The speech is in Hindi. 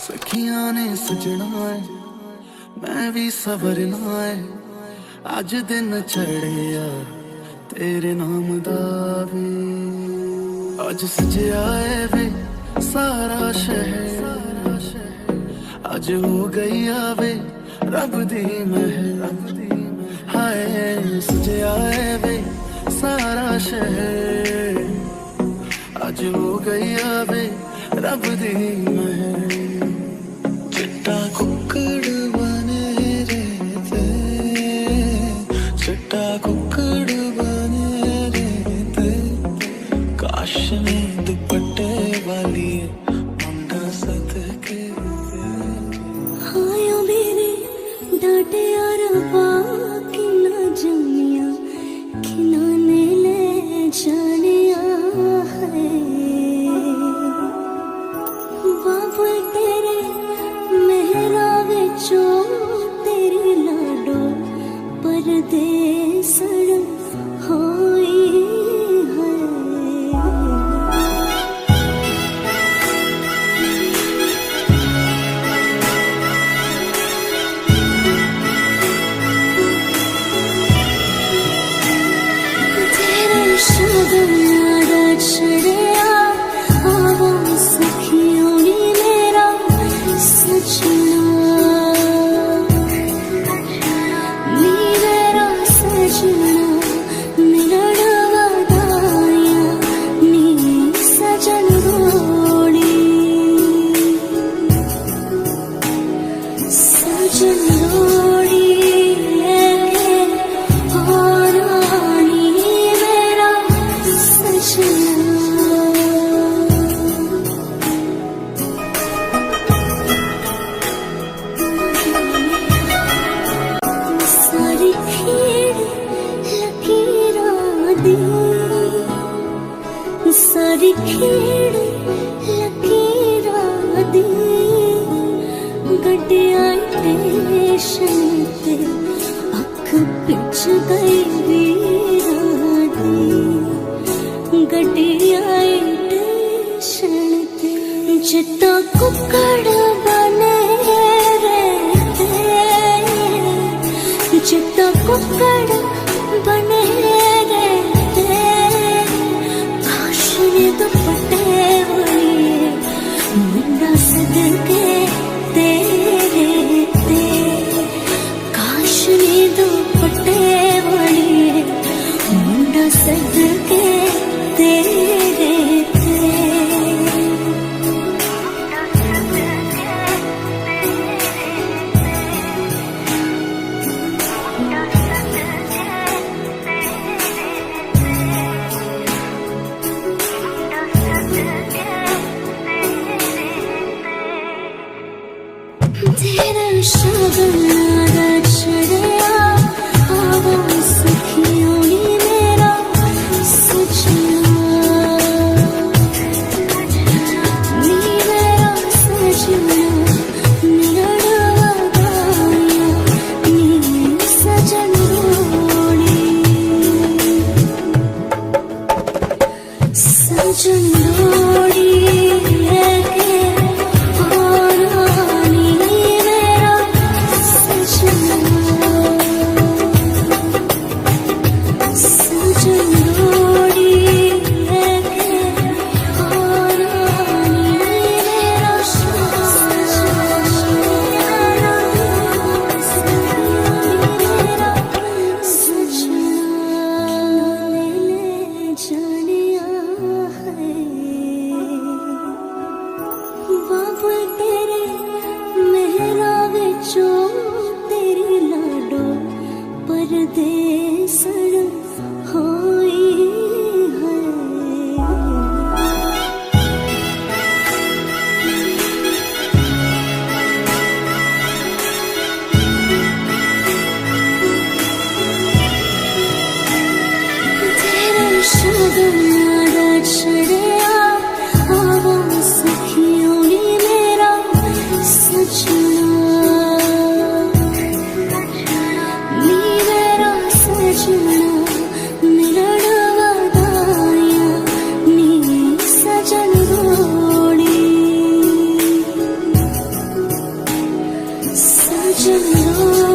सखियां ने सजना है मैं भी सवरना है अज दिन चढ़िया तेरे नाम दा वे अज सजया है वे सारा शहर अज हो गई आवे रब दी महर हाय सजया है वे सारा शहर अज हो गई आवे रब दी महर चिट्टा कुक्कड़ बने रहते चिट्टा कुक्कड़ बने रहते काश ने दुपट्टे वाली मुंडा सदके हायो मेरे डांटे और बाकी ना जमिया खिनाने ले जानिया है बाबू तेरे मेहरा विचो तेरी लाडो परदेसड़ होई है तेरे शगन यादा छड़िया आवो सखियों नी मेरा सजना नी मेरा सजना मिलण वादाया नी सजन रोड़ी सजन रोड़ी और रानी मेरा सजना सारी खेड़ लकीरां दी सारी खेड़ लकीरां दी गड्डियां स्टेशन ते अख पिच गई वीरां दी गड्डियां स्टेशन ते चिट्टा कुक्कड़ बने रहते चिट्टा कुक्कड़ बने रहते काश ने दुपट्टे वाली मुंडा सदके तेरे ते काश ने दुपट्टे वाली मुंडा सदके तेरे ते तेरा शगन यादा छड़िया आवो सखियों नी मेरा सजना नी मेरा सजना मिलण वादाया नी सजन रोड़ी सजन रोड़ी और रानी मेरा सजना सजन रोड़ी और रानी मेरा सजना ले जानिया है बाबू तेरे मेहरा विचो तेरी लाडो परदेसड़ होई है तेरा शगन यादा छड़िया आवो सखियों नी मेरा सजना नी मेरा सजना मिलण वादाया नी सजन रोड़ी सजना